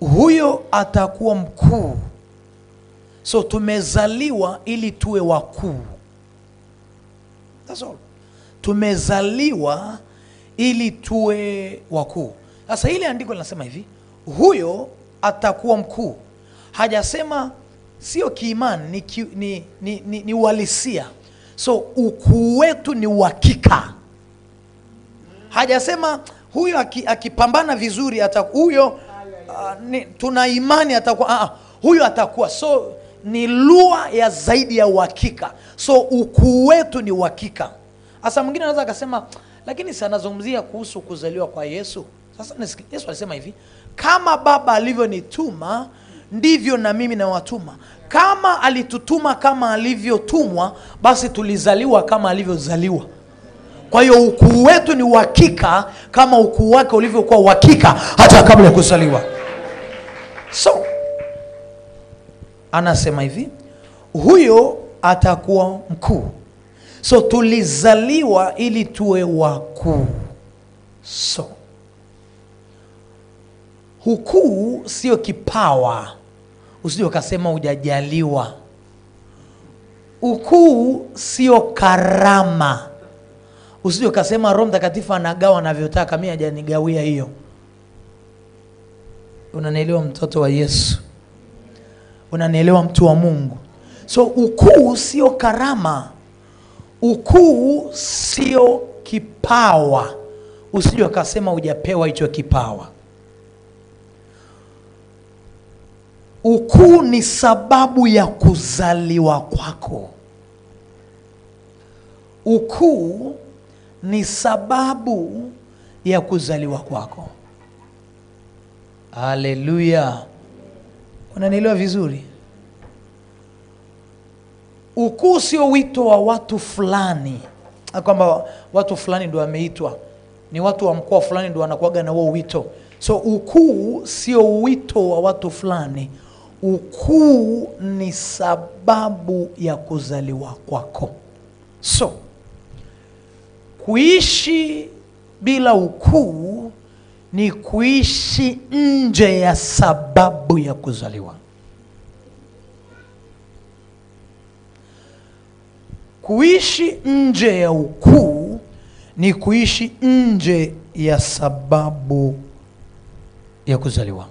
huyo atakuwa mkuu. So tumezaliwa ili tuwe wakuu. That's all. Tumezaliwa ili tuwe wakuu. Sasa hili andiko linasema hivi, huyo atakuwa mkuu. Hajasema sio kiimani, ni uhalisia. So ukuu wetu ni uhakika. Hajasema huyo akipambana vizuri huyo tuna imani atakuwa, huyo atakuwa. So ni lugha ya zaidi ya uhakika. So ukuu wetu ni uhakika. Sasa mwingine anaweza akasema, lakini si anazungumzia kuhusu kuzaliwa kwa Yesu. Sasa Yesu alisema hivi, kama Baba alivyonituma ndivyo na mimi nawatuma. Kama alitutuma kama alivyotumwa, basi tulizaliwa kama alivyozaliwa. Kwa hiyo ukuu wetu ni uhakika kama ukuu wake ulivyokuwa uhakika hata kabla ya kuzaliwa. So anasema hivi, huyo atakuwa mkuu. So tulizaliwa ili tuwe wakuu. So ukuu sio kipawa. Usije ukasema hujajaliwa. Ukuu sio karama. Usije ukasema Roho Mtakatifu anagawa anavyotaka, mimi hajanigawia hiyo. Unanielewa mtoto wa Yesu? Unanielewa mtu wa Mungu? So ukuu sio karama. Ukuu sio kipawa. Usije ukasema hujapewa hicho kipawa. Ukuu ni sababu ya kuzaliwa kwako. Ukuu ni sababu ya kuzaliwa kwako. Haleluya. Unanielewa vizuri? Ukuu sio wito wa watu fulani. Kwamba watu fulani ndio wameitwa. Ni watu wa mkoa fulani ndio wanakuaga na huo wito. So ukuu sio wito wa watu fulani. Ukuu ni sababu ya kuzaliwa kwako. So kuishi bila ukuu ni kuishi nje ya sababu ya kuzaliwa. Kuishi nje ya ukuu ni kuishi nje ya sababu ya kuzaliwa.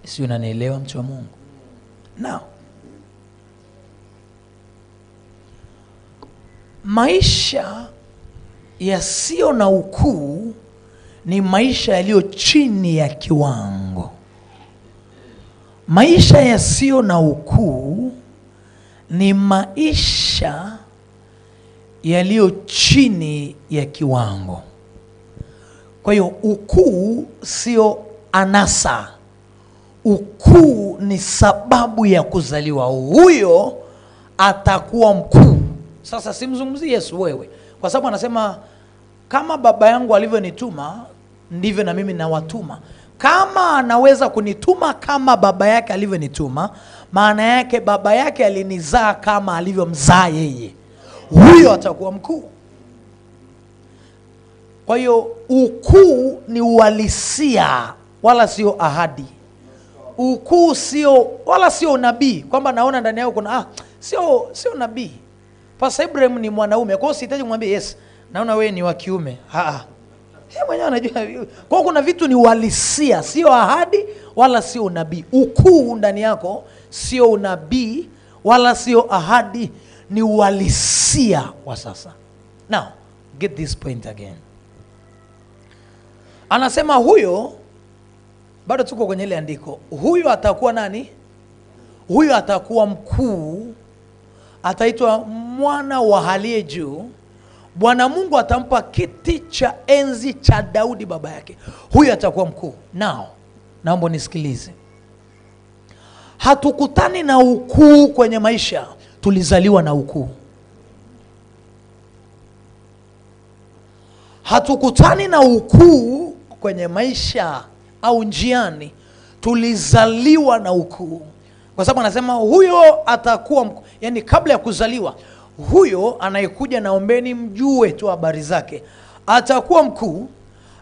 Si unanielewa mtu wa Mungu? Now, maisha yasiyo na ukuu ni maisha yaliyo chini ya kiwango. Maisha yasiyo na ukuu ni maisha yaliyo chini ya kiwango. Kwa hiyo ukuu sio anasa. Ukuu ni sababu ya kuzaliwa. Huyo atakuwa mkuu. Sasa simzungumzie Yesu wewe, kwa sababu anasema kama Baba yangu alivyonituma ndivyo na mimi nawatuma. Kama anaweza kunituma kama Baba yake alivyonituma, maana yake Baba yake alinizaa kama alivyomzaa yeye. Huyo atakuwa mkuu. Kwa hiyo ukuu ni uhalisia wala sio ahadi. Ukuu sio wala sio nabii, kwamba naona ndani yako kuna sio nabii. Pastor Ibrahim ni mwanaume, kwa hiyo sihitaji kumwambia yes, naona wewe ni wa kiume. Yeye mwenyewe anajua. Kwa kuna vitu ni uhalisia, sio ahadi wala sio nabii. Ukuu ndani yako sio nabii wala sio ahadi, ni uhalisia wa sasa. Now, get this point again. Anasema huyo, bado tuko kwenye ile andiko, huyo atakuwa nani? Huyo atakuwa mkuu, ataitwa mwana wa aliye juu. Bwana Mungu atampa kiti cha enzi cha Daudi baba yake. Huyo atakuwa mkuu. Now, naomba nisikilize. Hatukutani na ukuu kwenye maisha, tulizaliwa na ukuu. Hatukutani na ukuu kwenye maisha au njiani, tulizaliwa na ukuu. Kwa sababu anasema huyo atakuwa mkuu. Yani kabla ya kuzaliwa, huyo anayekuja naombeni mjue tu habari zake. Atakuwa mkuu,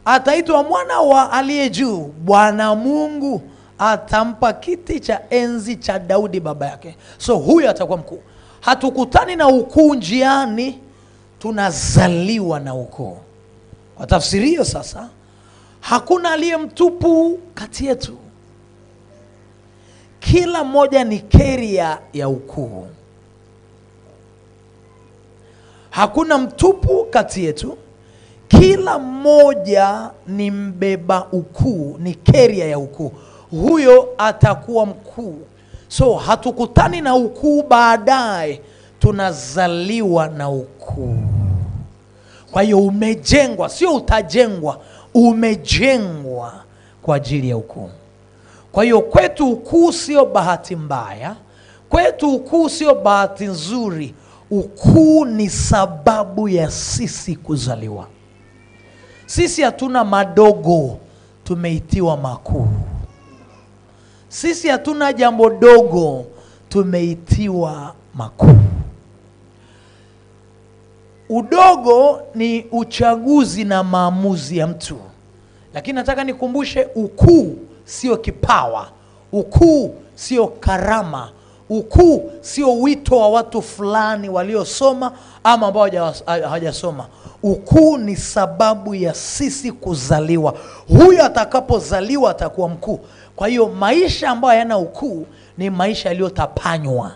ataitwa mwana wa aliye juu. Bwana Mungu atampa kiti cha enzi cha Daudi baba yake. So huyu atakuwa mkuu. Hatukutani na ukuu njiani, tunazaliwa na ukuu. Kwa tafsiri hiyo sasa, hakuna aliye mtupu kati yetu. Kila mmoja ni carrier ya ukuu. Hakuna mtupu kati yetu. Kila mmoja ni mbeba ukuu, ni carrier ya ukuu. Huyo atakuwa mkuu. So hatukutani na ukuu baadaye, tunazaliwa na ukuu. Kwa hiyo umejengwa, sio utajengwa, umejengwa kwa ajili ya ukuu. Kwa hiyo kwetu ukuu sio bahati mbaya, kwetu ukuu sio bahati nzuri. Ukuu ni sababu ya sisi kuzaliwa. Sisi hatuna madogo, tumeitiwa makuu. Sisi hatuna jambo dogo, tumeitiwa makuu. Udogo ni uchaguzi na maamuzi ya mtu. Lakini nataka nikumbushe, ukuu sio kipawa. Ukuu sio karama. Ukuu sio wito wa watu fulani waliosoma ama ambao hawajasoma. Ukuu ni sababu ya sisi kuzaliwa. Huyo atakapozaliwa atakuwa mkuu. Kwa hiyo maisha ambayo hayana ukuu ni maisha yaliyotapanywa.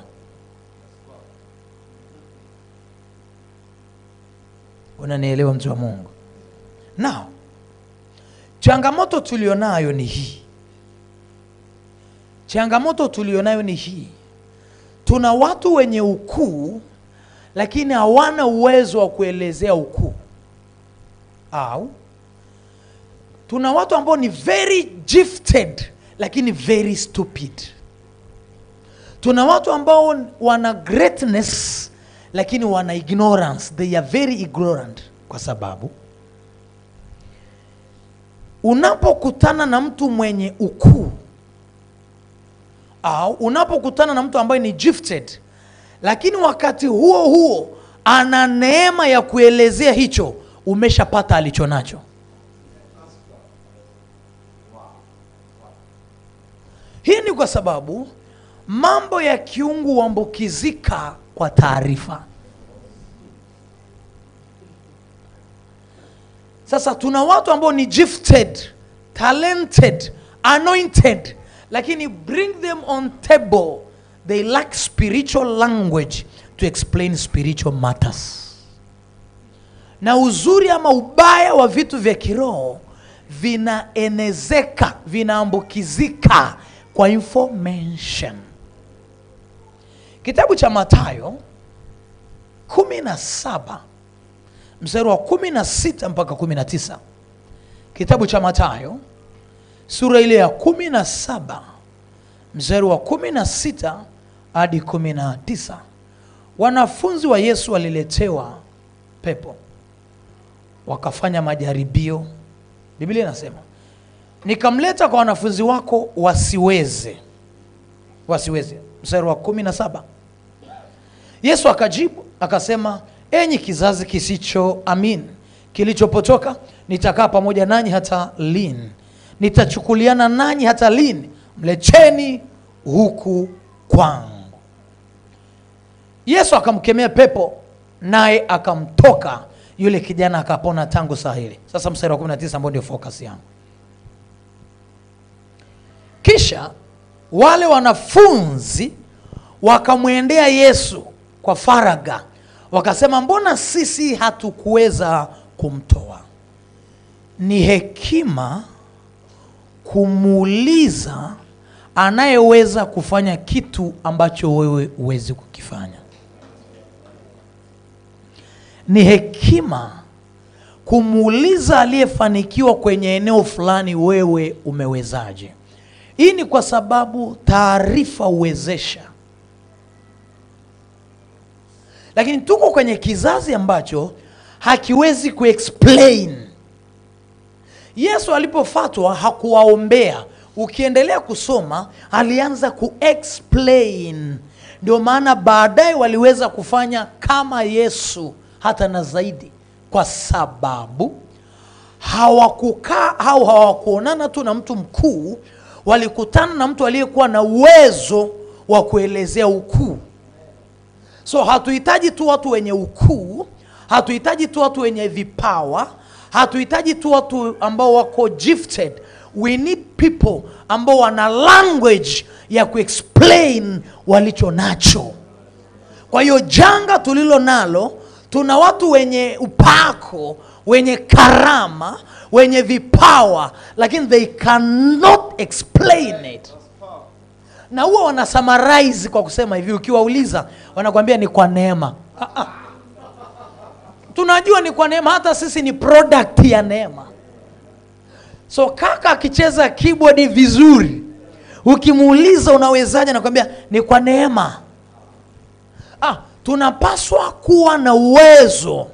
Unanielewa mtu wa Mungu? Now, changamoto tulionayo ni hii. Changamoto tulionayo ni hii. Tuna watu wenye ukuu lakini hawana uwezo wa kuelezea ukuu. Au tuna watu ambao ni very gifted lakini very stupid. Tuna watu ambao wana greatness lakini wana ignorance. They are very ignorant. Kwa sababu unapokutana na mtu mwenye ukuu, au unapokutana na mtu ambaye ni gifted lakini wakati huo huo ana neema ya kuelezea hicho, umeshapata alichonacho. Hii ni kwa sababu mambo ya kiungu huambukizika kwa taarifa. Sasa tuna watu ambao ni gifted, talented, anointed, lakini bring them on table, they lack spiritual language to explain spiritual matters. Na uzuri ama ubaya wa vitu vya kiroho vinaenezeka, vinaambukizika kwa information. Kitabu cha Mathayo 17 mstari wa 16 mpaka 19. Kitabu cha Mathayo sura ile ya 17 mstari wa 16 hadi 19. Wanafunzi wa Yesu waliletewa pepo, wakafanya majaribio. Biblia inasema, nikamleta kwa wanafunzi wako wasiweze. Mstari wa 17. Yesu akajibu akasema, enyi kizazi kisicho amini, kilichopotoka, nitakaa pamoja nanyi hata lini? Nitachukuliana nanyi hata lini? Mlecheni huku kwangu. Yesu akamkemea pepo, naye akamtoka, yule kijana akapona tangu saa hili. Sasa mstari wa 19 ambao ndio focus yangu. Kisha wale wanafunzi wakamwendea Yesu kwa faraga, wakasema, mbona sisi hatukuweza kumtoa? Ni hekima kumuuliza anayeweza kufanya kitu ambacho wewe huwezi kukifanya. Ni hekima kumuuliza aliyefanikiwa kwenye eneo fulani, wewe umewezaje? Hii ni kwa sababu taarifa uwezesha. Lakini tuko kwenye kizazi ambacho hakiwezi kuexplain. Yesu alipofatwa hakuwaombea. Ukiendelea kusoma, alianza kuexplain. Ndio maana baadaye waliweza kufanya kama Yesu hata na zaidi. Kwa sababu hawakukaa au hawakuonana tu na mtu mkuu, walikutana na mtu aliyekuwa na uwezo wa kuelezea ukuu. So hatuhitaji tu watu wenye ukuu, hatuhitaji tu watu wenye vipawa, hatuhitaji tu watu ambao wako gifted. We need people ambao wana language ya kuexplain walicho nacho. Kwa hiyo janga tulilo nalo, tuna watu wenye upako, wenye karama, wenye vipawa, lakini they cannot explain it. Na huwa wana summarize kwa kusema hivi, ukiwauliza wanakuambia ni kwa neema. Tunajua ni kwa neema, hata sisi ni product ya neema. So kaka akicheza keyboard vizuri, ukimuuliza unawezaje, anakuambia ni kwa neema. Tunapaswa kuwa na uwezo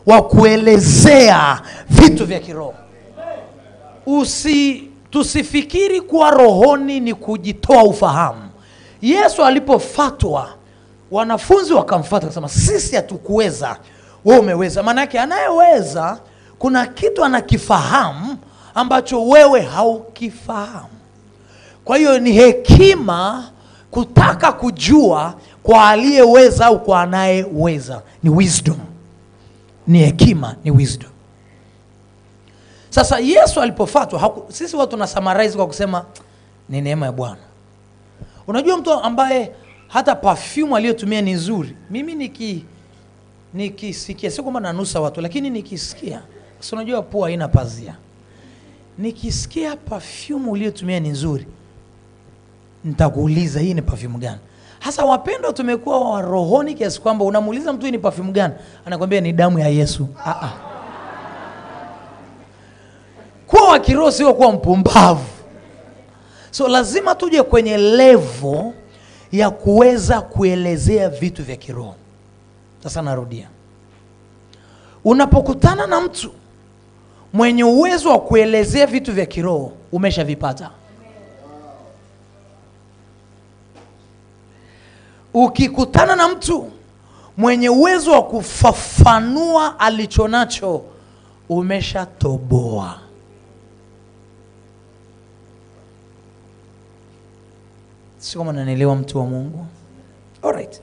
wa kuelezea vitu vya kiroho. Tusifikiri kuwa rohoni ni kujitoa ufahamu. Yesu alipofatwa, wanafunzi wakamfuata kusema sisi hatukuweza, wewe umeweza. Maana yake anayeweza kuna kitu anakifahamu ambacho wewe haukifahamu. Kwa hiyo ni hekima kutaka kujua kwa aliyeweza au kwa anayeweza. Ni wisdom. Ni hekima, ni wisdom. Sasa Yesu alipofatwa, sisi watu tuna summarize kwa kusema ni neema ya Bwana. Unajua mtu ambaye hata perfume aliyotumia ni nzuri. Mimi nikisikia, sio kwamba nanusa watu, lakini nikisikia, sio, unajua pua haina pazia. Nikisikia perfume uliyotumia ni nzuri, nitakuuliza hii ni perfume gani? Hasa wapendwa, tumekuwa wa rohoni kiasi kwamba unamuuliza mtu hii ni perfume gani, anakuambia ni damu ya Yesu. Kuwa wa kiroho sio kuwa mpumbavu. So lazima tuje kwenye level ya kuweza kuelezea vitu vya kiroho. Sasa narudia, unapokutana na mtu mwenye uwezo wa kuelezea vitu vya kiroho, umeshavipata. Ukikutana na mtu mwenye uwezo wa kufafanua alichonacho, umeshatoboa. Sio kama unanielewa, mtu wa Mungu? Alright.